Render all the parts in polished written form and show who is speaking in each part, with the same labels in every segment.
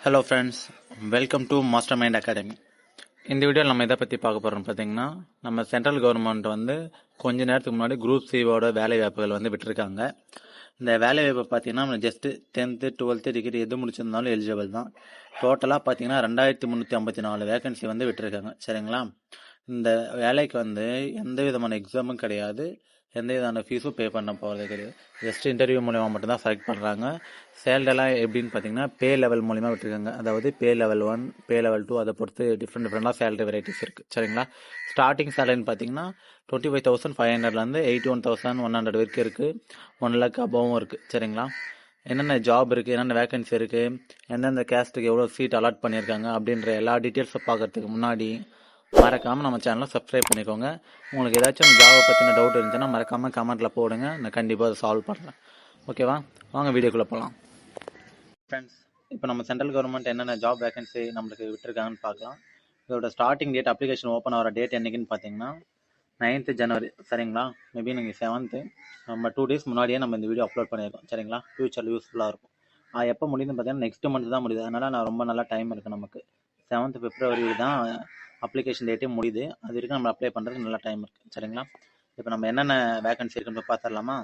Speaker 1: Hello friends, welcome to master mind academy. இந்த வீடியோவில் நம்ம இதை பற்றி பார்க்க போகிறோம். பார்த்தீங்கன்னா, நம்ம சென்ட்ரல் கவர்மெண்ட் கொஞ்ச நேரத்துக்கு முன்னாடி குரூப் சிவோட வேலை வாய்ப்புகள் விட்டுருக்காங்க. இந்த வேலை வாய்ப்பை பார்த்தீங்கன்னா, நம்ம ஜஸ்ட்டு 10th 12th டிகிரி எது முடிச்சிருந்தாலும் எலிஜிபிள் தான். டோட்டலாக பார்த்தீங்கன்னா 2354 வேகன்சி விட்டுருக்காங்க. சரிங்களா? இந்த வேலைக்கு எந்த விதமான எக்ஸாமும் கிடையாது, எந்த விதமான ஃபீஸும் பே பண்ண போகிறது கிடையாது. ஜஸ்ட் இன்டர்வியூ மூலிமா மட்டும்தான் செலக்ட் பண்ணுறாங்க. சேலரியெல்லாம் எப்படின்னு பார்த்தீங்கன்னா, பே லெவல் மூலிமா விட்டுருக்காங்க. அதாவது பே லெவல் 1, பே லெவல் 2, அதை பொறுத்து டிஃப்ரெண்டாக சேலரி வெரைட்டிஸ் இருக்குது. சரிங்களா? ஸ்டார்டிங் சேலரின்னு பார்த்தீங்கன்னா 25,500லேருந்து 81,100 வரைக்கும் இருக்குது. 1 lakh அபவும் இருக்குது. சரிங்களா? என்னென்ன ஜாப் இருக்குது, என்னென்ன வேகன்சி இருக்குது, எந்தெந்த கேஸ்ட்டுக்கு எவ்வளோ சீட் அலாட் பண்ணியிருக்காங்க அப்படின்ற எல்லா டீட்டெயில்ஸை பார்க்கறதுக்கு முன்னாடி மறக்காமல் நம்ம சேனலை சப்ஸ்கிரைப் பண்ணிக்கோங்க. உங்களுக்கு ஏதாச்சும் ஜாபை பற்றின டவுட் இருந்துச்சுன்னா மறக்காமல் கமெண்ட்டில் போடுங்க, நான் கண்டிப்பாக அதை சால்வ் பண்ணுறேன். ஓகேவா? வாங்க வீடியோக்குள்ளே போகலாம். ஃப்ரெண்ட்ஸ், இப்போ நம்ம சென்ட்ரல் கவர்மெண்ட் என்னென்ன ஜாப் வேகன்சி நம்மளுக்கு விட்டுருக்காங்கன்னு பார்க்கலாம். இதோட ஸ்டார்டிங் டேட், அப்ளிகேஷன் ஓப்பன் ஆகிற டேட் என்றைக்குன்னு பார்த்தீங்கன்னா 9th January. சரிங்களா? மேபி நீங்கள் 7th, நம்ம 2 days முன்னாடியே நம்ம இந்த வீடியோ அப்லோட் பண்ணியிருக்கோம். சரிங்களா? ஃபியூச்சரில் யூஸ்ஃபுல்லாக இருக்கும். எப்போ முடியுதுன்னு பார்த்தீங்கன்னா நெக்ஸ்ட் மந்த் தான் முடியுது. அதனால் நான் ரொம்ப நல்லா டைம் இருக்குது நமக்கு. 7th February தான் அப்ளிகேஷன் டேட்டே முடியுது. அது வரைக்கும் நம்ம அப்ளை பண்ணுறதுக்கு நல்லா டைம் இருக்குது. சரிங்களா? இப்போ நம்ம என்னென்ன வேகன்சி இருக்குன்னு பார்த்துடலாமா?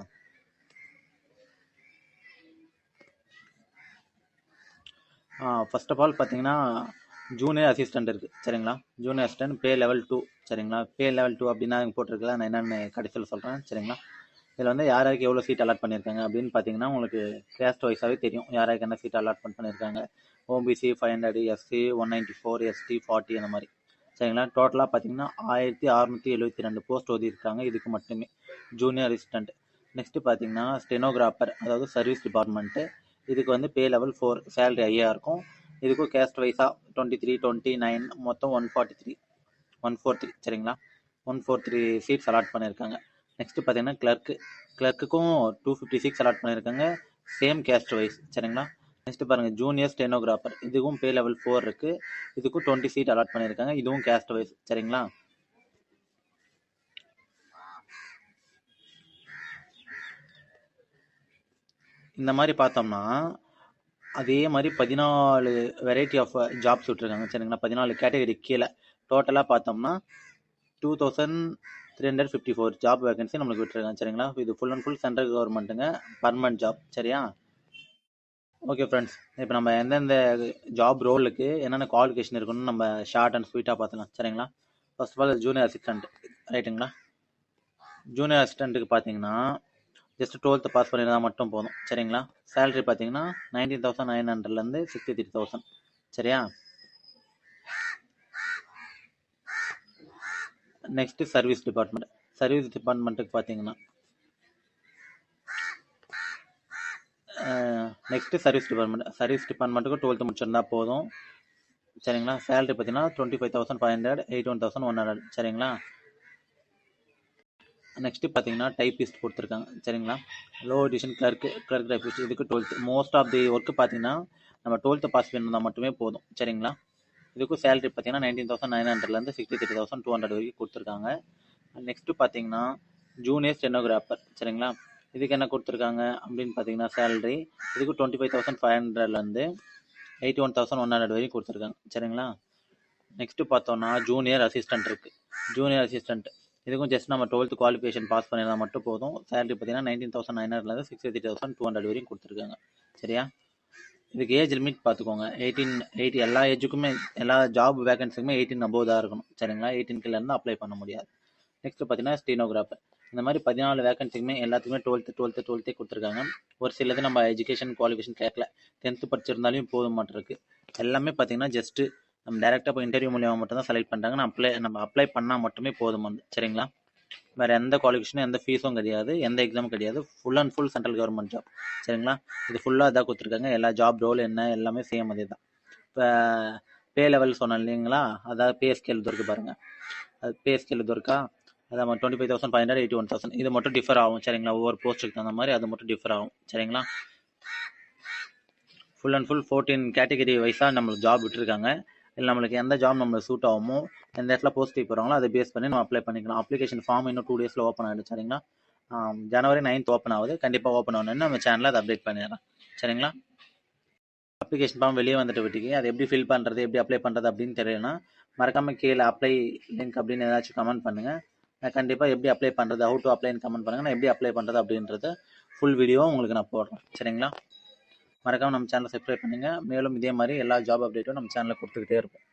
Speaker 1: ஃபர்ஸ்ட் ஆஃப் ஆல் பார்த்தீங்கன்னா ஜூனியர் அசிஸ்டன்ட் இருக்குது. சரிங்களா? ஜூனியர் அசிஸ்டன்ட் பே லெவல் 2. சரிங்களா? பே லெவல் 2 அப்படின்னா போட்டிருக்கல, நான் என்னென்னு கடைசியில் சொல்கிறேன். சரிங்களா? இதில் யாருக்கு எவ்வளோ சீட் அலாட் பண்ணியிருக்காங்க அப்படின்னு பார்த்தீங்கன்னா உங்களுக்கு கேஸ்ட் வைஸாகவே தெரியும் யாருக்கு என்ன சீட் அலாட்மெண்ட் பண்ணியிருக்காங்க. ஓபிசி 500, எஸ்சி 194, எஸ்டி 40, அந்த மாதிரி. சரிங்களா? டோட்டலாக பார்த்தீங்கன்னா 1672 போஸ்ட் ஒதுக்கியிருக்காங்க இதுக்கு மட்டுமே, ஜூனியர் அசிஸ்டன்ட். நெக்ஸ்ட்டு பார்த்தீங்கன்னா ஸ்டெனோகிராஃபர், அதாவது சர்வீஸ் டிபார்ட்மெண்ட்டு. இதுக்கு பே லெவல் 4, சேலரி ஹையாக இருக்கும். இதுக்கும் கேஸ்ட் வைஸாக 23, 29, மொத்தம் 143. சரிங்களா? 143 சீட்ஸ் அலாட் பண்ணியிருக்காங்க. நெக்ஸ்ட்டு பார்த்தீங்கன்னா கிளர்க்குக்கும் 256 அலாட் பண்ணியிருக்காங்க, சேம் கேஸ்ட் வைஸ். சரிங்களா? நெக்ஸ்ட் பாருங்கள், ஜூனியர் ஸ்டெனோகிராஃபர், இதுக்கும் பே லெவல் 4 இருக்குது. இதுக்கும் 20 சீட் அலாட் பண்ணியிருக்காங்க, இதுவும் கேஸ்ட் வைஸ். சரிங்களா? இந்த மாதிரி பார்த்தோம்னா அதே மாதிரி 14 வெரைட்டி ஆஃப் ஜாப்ஸ் விட்டுருக்காங்க. சரிங்களா? 14 கேட்டகரி கீழே டோட்டலாக பார்த்தோம்னா 2354 ஜாப் வேகன்சி நம்மளுக்கு விட்டுருக்காங்க. சரிங்களா? இது ஃபுல் அண்ட் ஃபுல் சென்ட்ரல் கவர்மெண்ட்டுங்க, பர்மனன்ட் ஜாப். சரியா? ஓகே ஃப்ரெண்ட்ஸ், இப்போ நம்ம எந்தெந்த ஜாப் ரோலுக்கு என்னென்ன குவாலிஃபிகேஷன் இருக்குன்னு நம்ம ஷார்ட் அண்ட் ஸ்வீட்டாக பார்த்துலாம். சரிங்களா? First of all junior assistant, ரைட்டுங்களா? ஜூனியர் அசிஸ்டண்ட்டுக்கு பார்த்தீங்கன்னா ஜஸ்ட் 12th பாஸ் பண்ணியிருந்தால் மட்டும் போதும். சரிங்களா? சேலரி பார்த்தீங்கன்னா 19,900லேருந்து 63,000. சரியா? நெக்ஸ்ட் சர்வீஸ் டிபார்ட்மெண்ட்டுக்கு பார்த்தீங்கன்னா சர்வீஸ் டிபார்ட்மெண்ட்டுக்கு 12th முடிச்சிருந்தா போதும். சரிங்களா? சேலரி பார்த்தீங்கன்னா 25,500, 81,100. சரிங்களா? நெக்ஸ்ட் பார்த்தீங்கன்னா டைப்பிஸ்ட் கொடுத்துருக்காங்க. சரிங்களா? லோ எடிஷன் கிளர்க் டைப்பிஸ்ட், இதுக்கு 12th. Most of the work பார்த்தீங்கன்னா நம்ம 12th பாஸ் பண்ணியிருந்தால் மட்டுமே போதும். சரிங்களா? இதுக்கும் சேலரி பார்த்தீங்கன்னா 19,900லேருந்து 63,200 வரைக்கும் கொடுத்துருக்காங்க. நெக்ஸ்ட்டு பார்த்தீங்கன்னா ஜூனியர் ஸ்டெனோகிராஃபர். சரிங்களா? இதுக்கு என்ன கொடுத்துருக்காங்க அப்படின்னு பார்த்தீங்கன்னா சேலரி இதுக்கு 25,500லேருந்து 81,100 வரைக்கும் கொடுத்துருக்காங்க. சரிங்களா? நெக்ஸ்ட்டு பார்த்தோம்னா ஜூனியர் அசிஸ்டன்ட் இருக்குது. ஜூனியர் அசிஸ்டன்ட் இதுக்கும் ஜஸ்ட் நம்ம 12th குவாலிஃபிகேஷன் பாஸ் பண்ணியிருந்தால் மட்டும் போதும். சேலரி பார்த்தீங்கன்னா 19,900லேருந்து 63,200 வரைக்கும் கொடுத்துருக்காங்க. சரியா? இதுக்கு ஏஜ் லிமிட் பார்த்துக்கோங்க, 18. எல்லா ஏஜுக்குமே, எல்லா ஜாப் வேகன்சிக்குமே 18 above தான் இருக்கணும். சரிங்களா? 18 கீழேருந்து அப்ளை பண்ண முடியாது. நெக்ஸ்ட் பார்த்தீங்கன்னா ஸ்டெனோகிராஃபர். இந்த மாதிரி 14 வேகன்சிக்குமே எல்லாத்துக்குமே 12th கொடுத்துருக்காங்க. ஒரு சிலது நம்ம எஜுகேஷன் குவாலிஃபிகேஷன் கேட்கல, 10th படிச்சிருந்தாலும் போதும் மாட்டிருக்கு. எல்லாமே பார்த்தீங்கன்னா ஜஸ்ட்டு நம்ம டேரெக்டாக இப்போ இன்டர்வியூ மூலியமாக மட்டும் தான் செலக்ட் பண்ணுறாங்க. நம்ம அப்ளை பண்ணால் மட்டுமே போதும். சரிங்களா? வேறு எந்த குவாலிஃபிகேஷனும் எந்த ஃபீஸும் கிடையாது, எந்த எக்ஸாமும் கிடையாது. Full and full central government job. சரிங்களா? இது ஃபுல்லாக இதாக கொடுத்துருக்காங்க. எல்லா ஜாப் ரோல் என்ன எல்லாமே சேம் அதே தான். இப்போ பே லெவல் சொன்னேன் இல்லைங்களா, அதாவது பே ஸ்கேல் இது இருக்குது பாருங்கள். அது பே ஸ்கேல் இது இருக்கா, அதான் 25,500, 81,000. இது மட்டும் டிஃபர் ஆகும். சரிங்களா? ஒவ்வொரு போஸ்ட்டுக்கு தகுந்த மாதிரி அது மட்டும் டிஃபர் ஆகும். சரிங்களா? ஃபுல் அண்ட் ஃபுல் 14 கேட்டகரி வைஸாக நம்மளுக்கு ஜாப் விட்டுருக்காங்க. இல்லை நம்மளுக்கு எந்த ஜாப் நம்மளுக்கு சூட் ஆகுமோ, எந்த இடத்துல போஸ்ட் போகிறாங்களோ அதை பேஸ் பண்ணி நம்ம அப்ளை பண்ணிக்கலாம். அப்ளிகேஷன் ஃபார்ம் இன்னும் 2 daysல ஓப்பன் ஆகிடும். சரிங்களா? January 9th ஓப்பன் ஆகுது. கண்டிப்பாக ஓப்பன் ஆகணும்னு நம்ம சேனலில் அதை அப்டேட் பண்ணிடுறேன். சரிங்களா? அப்ளிகேஷன் ஃபார்ம் வெளியே வந்துட்டு விட்டுக்கு அதை எப்படி ஃபில் பண்ணுறது, எப்படி அப்ளை பண்ணுறது அப்படின்னு தெரியலனா மறக்காமல் கீழே அப்ளை லிங்க் அப்படின்னு ஏதாச்சும் கமெண்ட் பண்ணுங்கள். நான் கண்டிப்பாக எப்படி அப்ளை பண்ணுறது, ஹவு டு அப்ளைன்னு கமெண்ட் பண்ணுங்கள். நான் எப்படி அப்ளை பண்ணுறது அப்படின்றது ஃபுல் வீடியோ உங்களுக்கு நான் போடுறேன். சரிங்களா? மறக்காமல் நம்ம சேனலை சப்ஸ்கிரைப் பண்ணுங்கள். மேலும் இதே மாதிரி எல்லா ஜாப் அப்டேட்டும் நம்ம சேனலில் கொடுத்துக்கிட்டே இருப்போம்.